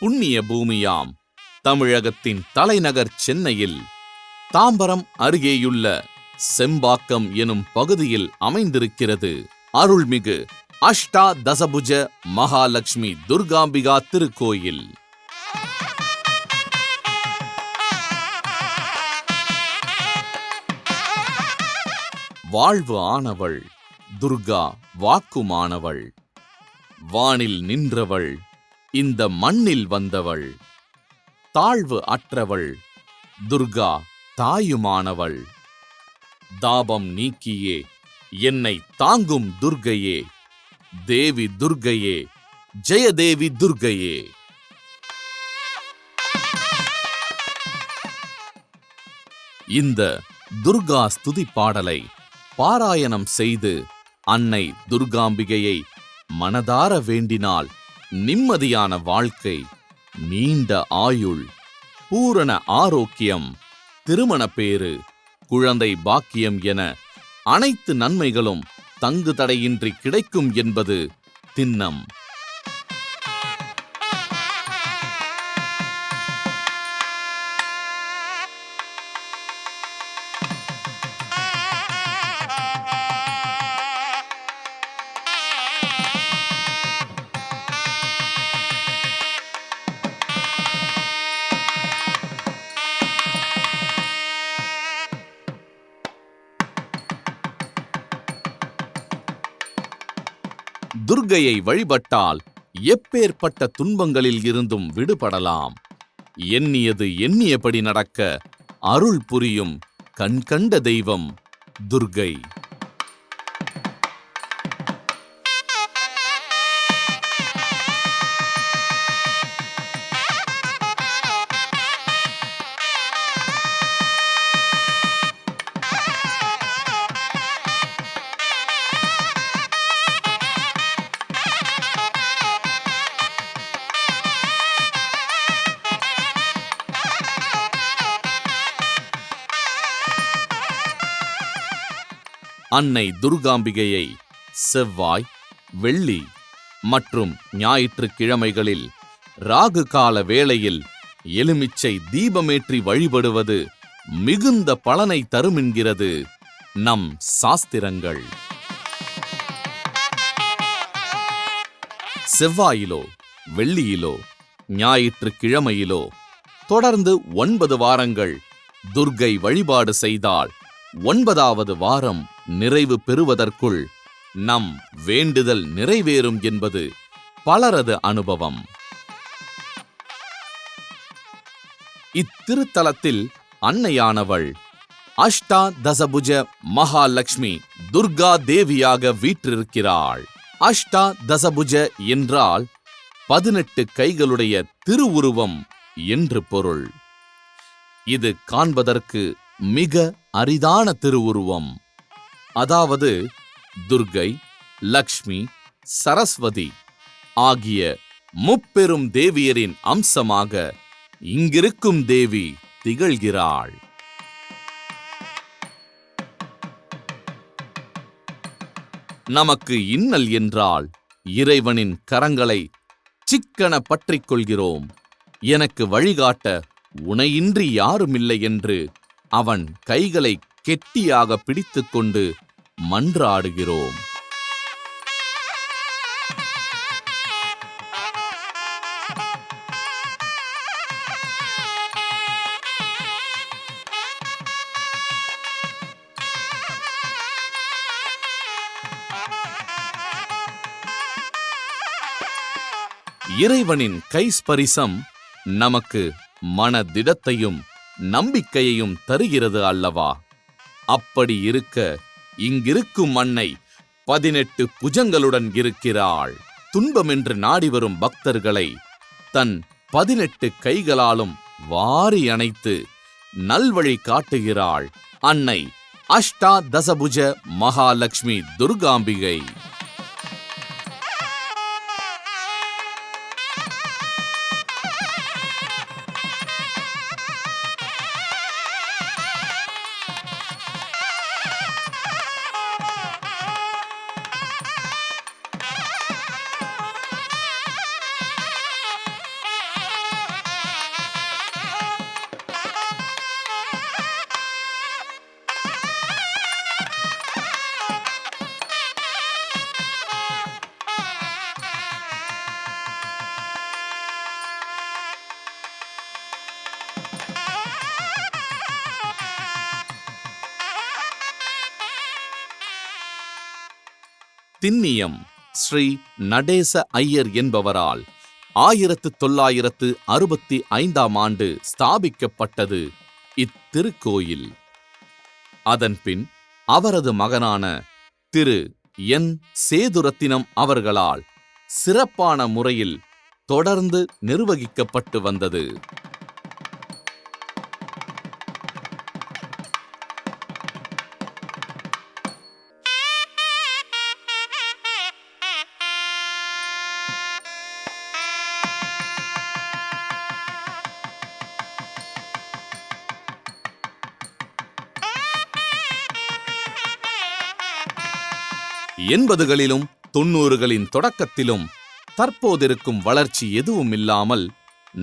புண்ணிய பூமியாம் தமிழகத்தின் தலைநகர் சென்னையில் தாம்பரம் அருகேயுள்ள செம்பாக்கம் எனும் பகுதியில் அமைந்திருக்கிறது அருள்மிகு அஷ்டாதசபுஜ மகாலட்சுமி துர்காம்பிகா திருக்கோயில். வாழ்வு ஆனவள் துர்கா வாக்குமானவள், வானில் நின்றவள் இந்த மண்ணில் வந்தவள், தாழ்வு அற்றவள் துர்கா தாயுமானவள், தாபம் நீக்கியே என்னை தாங்கும் துர்கையே, தேவி துர்கையே, ஜெயதேவி துர்கையே. இந்த துர்கா ஸ்துதி பாடலை பாராயணம் செய்து அன்னை துர்காம்பிகையை மனதார வேண்டினால் நிம்மதியான வாழ்க்கை, நீண்ட ஆயுள், பூரண ஆரோக்கியம், திருமண பேறு, குழந்தை பாக்கியம் என அனைத்து நன்மைகளும் தங்கு தடையின்றி கிடைக்கும் என்பது திண்ணம். துர்கையை வழிபட்டால் எப்பேற்பட்ட துன்பங்களில் இருந்தும் விடுபடலாம். எண்ணியது எண்ணியபடி நடக்க அருள் புரியும் கண்கண்ட தெய்வம் துர்கை. அன்னை துர்காம்பிகையை செவ்வாய், வெள்ளி மற்றும் ஞாயிற்றுக்கிழமைகளில் ராகு கால வேளையில் எலுமிச்சை தீபமேற்றி வழிபடுவது மிகுந்த பலனை தருமென்கிறது நம் சாஸ்திரங்கள். செவ்வாயிலோ, வெள்ளியிலோ, ஞாயிற்றுக்கிழமையிலோ தொடர்ந்து 9 வாரங்கள் துர்கை வழிபாடு செய்தால் 9வது வாரம் நிறைவு பெறுவதற்குள் நம் வேண்டுதல் நிறைவேறும் என்பது பலரது அனுபவம். இத்திருத்தலத்தில் அன்னையானவள் அஷ்டாதசபுஜ மகாலட்சுமி துர்கா தேவியாக வீற்றிருக்கிறாள். அஷ்டாதசபுஜ என்றால் 18 கைகளுடைய திருவுருவம் என்று பொருள். இது காண்பதற்கு மிக அரிதான திருவுருவம். அதாவது துர்கை, லக்ஷ்மி, சரஸ்வதி ஆகிய முப்பெரும் தேவியரின் அம்சமாக இங்கிருக்கும் தேவி திகழ்கிறாள். நமக்கு இன்னல் என்றால் இறைவனின் கரங்களை சிக்கன பற்றிக் கொள்கிறோம். எனக்கு வழிகாட்ட உனையின்றி யாருமில்லை என்று அவன் கைகளை கெட்டியாக பிடித்துக்கொண்டு மன்றாடுகிறோம். இறைவனின் கைஸ்பரிசம் நமக்கு மனதிடத்தையும் நம்பிக்கையையும் தருகிறது அல்லவா? அப்படி இருக்க இங்கிருக்கும் அன்னை 18 புஜங்களுடன் இருக்கிறாள். துன்பமென்று நாடி வரும் பக்தர்களை தன் 18 கைகளாலும் வாரி அணைத்து நல்வழி காட்டுகிறாள் அன்னை அஷ்டாதசபுஜ மகாலட்சுமி துர்காம்பிகை. திண்ணியம் ஸ்ரீ நடேச ஐயர் என்பவரால் 1965ஆம் ஆண்டு ஸ்தாபிக்கப்பட்டது இத்திருக்கோயில். அதன்பின் அவரது மகனான திரு என். சேதுரத்தினம் அவர்களால் சிறப்பான முறையில் தொடர்ந்து நிர்வகிக்கப்பட்டு வந்தது. எண்பதுகளிலும் 90களின் தொடக்கத்திலும் தற்போதிருக்கும் வளர்ச்சி எதுவும் இல்லாமல்,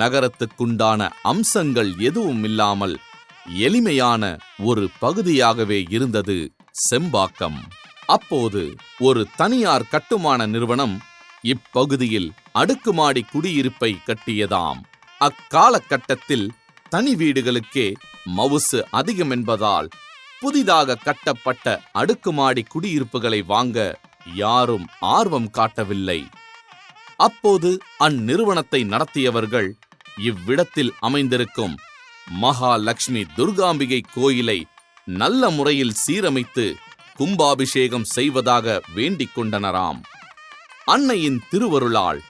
நகரத்துக்குண்டான அம்சங்கள் எதுவும் இல்லாமல் எளிமையான ஒரு பகுதியாகவே இருந்தது செம்பாக்கம். அப்போது ஒரு தனியார் கட்டுமான நிறுவனம் இப்பகுதியில் அடுக்குமாடி குடியிருப்பை கட்டியதாம். அக்காலகட்டத்தில் தனி வீடுகளுக்கே மவுசு அதிகம் என்பதால் புதிதாக கட்டப்பட்ட அடுக்குமாடி குடியிருப்புகளை வாங்க யாரும் ஆர்வம் காட்டவில்லை. அப்போது அந்நிறுவனத்தை நடத்தியவர்கள் இவ்விடத்தில் அமைந்திருக்கும் மகாலட்சுமி துர்காம்பிகை கோயிலை நல்ல முறையில் சீரமைத்து கும்பாபிஷேகம் செய்வதாக வேண்டிக் கொண்டனராம். அன்னையின் திருவருளால்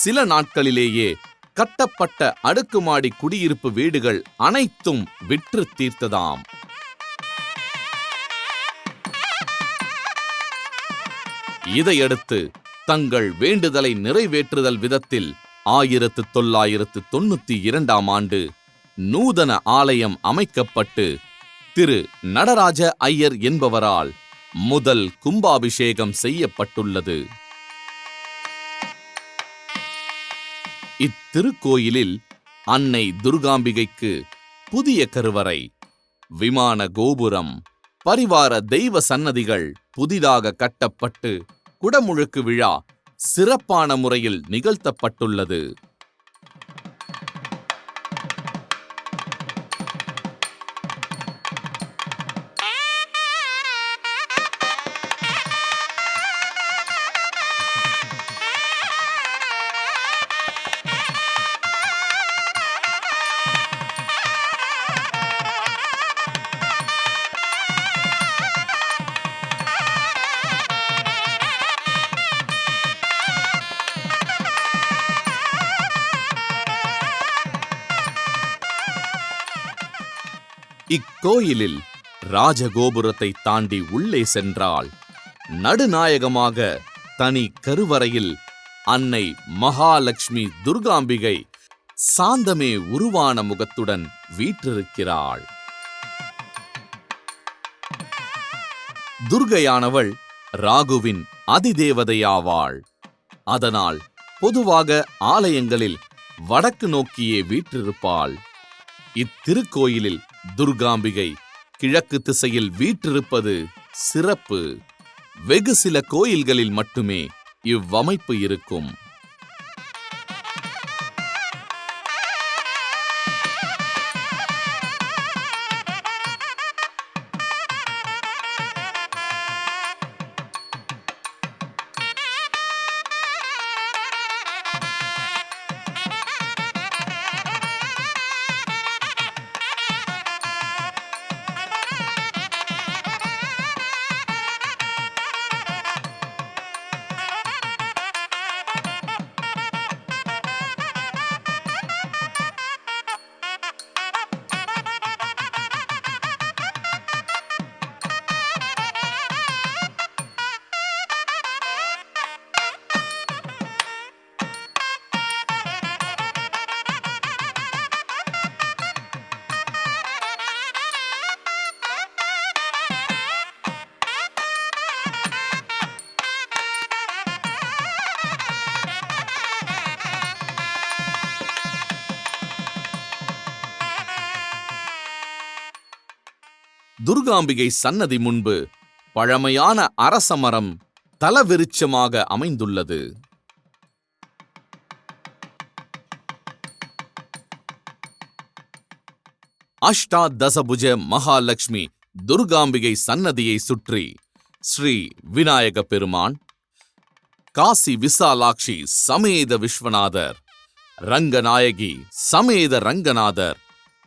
சில நாட்களிலேயே கட்டப்பட்ட அடுக்குமாடி குடியிருப்பு வீடுகள் அனைத்தும் விற்று தீர்த்ததாம். இதையடுத்து தங்கள் வேண்டுதலை நிறைவேற்றுதல் விதத்தில் 1992ஆம் ஆண்டு நூதன ஆலயம் அமைக்கப்பட்டு திரு நடராஜ ஐயர் என்பவரால் முதல் கும்பாபிஷேகம் செய்யப்பட்டுள்ளது. இத்திருக்கோயிலில் அன்னை துர்காம்பிகைக்கு புதிய கருவறை, விமான கோபுரம், பரிவார தெய்வ சன்னதிகள் புதிதாக கட்டப்பட்டு குடமுழுக்கு விழா சிறப்பான முறையில் நிகழ்த்தப்பட்டுள்ளது. இக்கோயிலில் ராஜகோபுரத்தை தாண்டி உள்ளே சென்றால் நடுநாயகமாக தனி கருவறையில் அன்னை மகாலட்சுமி துர்காம்பிகை சாந்தமே உருவான முகத்துடன் வீற்றிருக்கிறாள். துர்கையானவள் ராகுவின் அதிதேவதையாவாள். அதனால் பொதுவாக ஆலயங்களில் வடக்கு நோக்கியே வீற்றிருப்பாள். இத்திருக்கோயிலில் துர்காம்பிகை கிழக்கு திசையில் வீற்றிருப்பது சிறப்பு. வெகு சில கோயில்களில் மட்டுமே இவ்வமைப்பு இருக்கும். துர்காம்பிகை சன்னதி முன்பு பழமையான அரசமரம் தலவிருட்சமாக அமைந்துள்ளது. அஷ்டாதசபுஜ மகாலட்சுமி துர்காம்பிகை சன்னதியை சுற்றி ஸ்ரீ விநாயக பெருமான், காசி விசாலாட்சி சமேத விஸ்வநாதர், ரங்கநாயகி சமேத ரங்கநாதர்,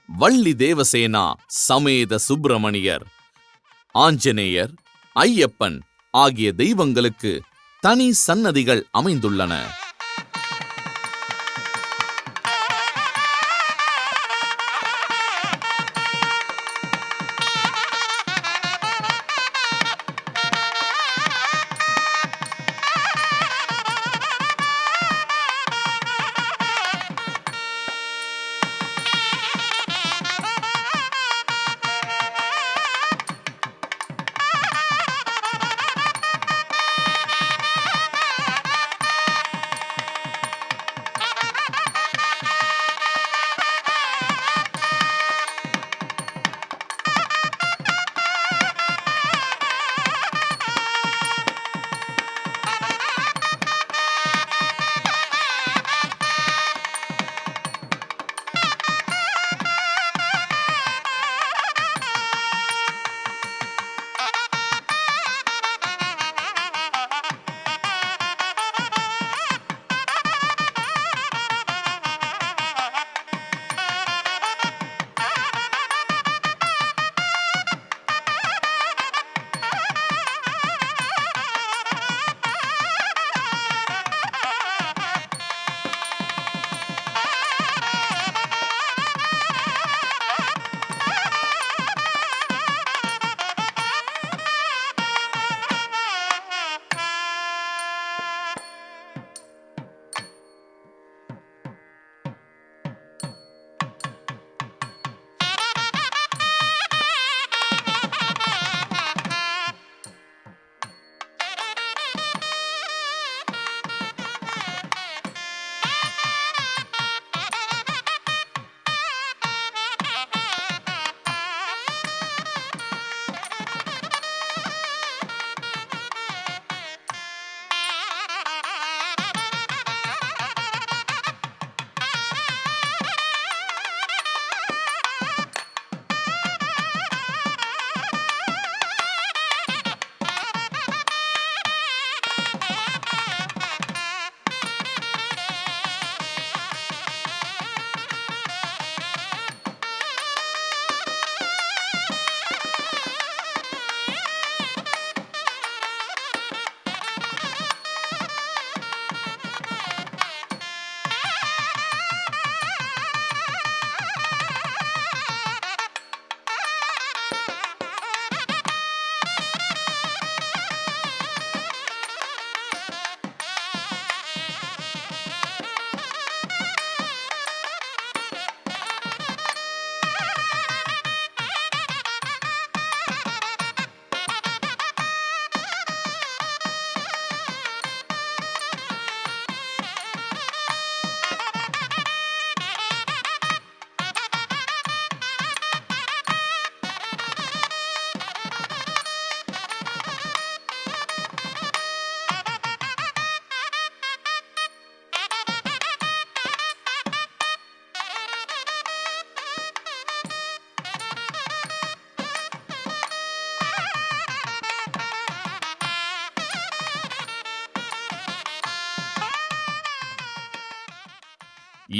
வள்ளி தேவசேனா சமேத சுப்பிரமணியர், ஆஞ்சநேயர், ஐயப்பன் ஆகிய தெய்வங்களுக்கு தனி சன்னதிகள் அமைந்துள்ளன.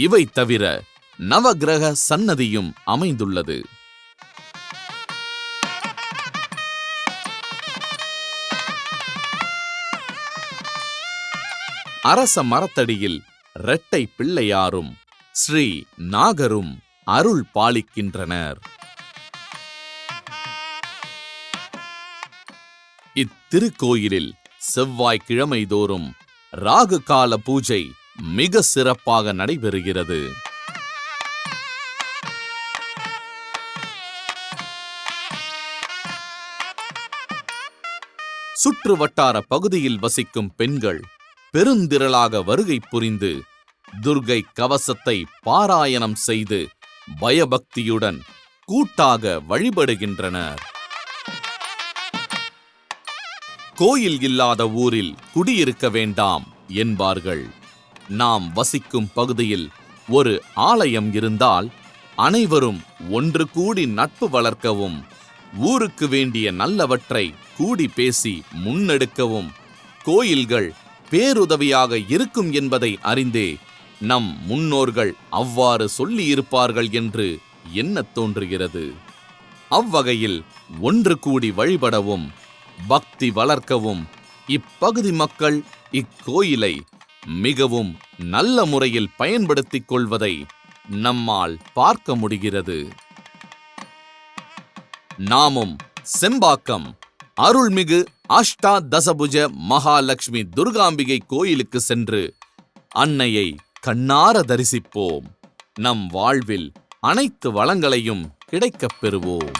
இவை தவிர நவக்கிரக சன்னதியும் அமைந்துள்ளது. அரச மரத்தடியில் இரட்டை பிள்ளையாரும் ஸ்ரீ நாகரும் அருள் பாலிக்கின்றனர். இத்திருக்கோயிலில் செவ்வாய்க்கிழமை தோறும் ராகு கால பூஜை மிக சிறப்பாக நடைபெறுகிறது. சுற்று வட்டார பகுதியில் வசிக்கும் பெண்கள் பெருந்திரளாக வருகை புரிந்து துர்க்கை கவசத்தை பாராயணம் செய்து பயபக்தியுடன் கூட்டாக வழிபடுகின்றனர். கோயில் இல்லாத ஊரில் குடியிருக்க வேண்டாம் என்பார்கள். நாம் வசிக்கும் பகுதியில் ஒரு ஆலயம் இருந்தால் அனைவரும் ஒன்று கூடி நட்பு வளர்க்கவும், ஊருக்கு வேண்டிய நல்லவற்றை கூடி பேசி முன்னெடுக்கவும் கோயில்கள் பேருதவியாக இருக்கும் என்பதை அறிந்தே நம் முன்னோர்கள் அவ்வாறு சொல்லியிருப்பார்கள் என்று எண்ணத் தோன்றுகிறது. அவ்வகையில் ஒன்று கூடி வழிபடவும் பக்தி வளர்க்கவும் இப்பகுதி மக்கள் இக்கோயிலை மிகவும் நல்ல முறையில் பயன்படுத்திக் கொள்வதை நம்மால் பார்க்க முடிகிறது. நாமும் செம்பாக்கம் அருள்மிகு அஷ்டாதசபுஜ மகாலட்சுமி துர்காம்பிகை கோயிலுக்கு சென்று அன்னையை கண்ணார தரிசிப்போம். நம் வாழ்வில் அனைத்து வளங்களையும் கிடைக்கப் பெறுவோம்.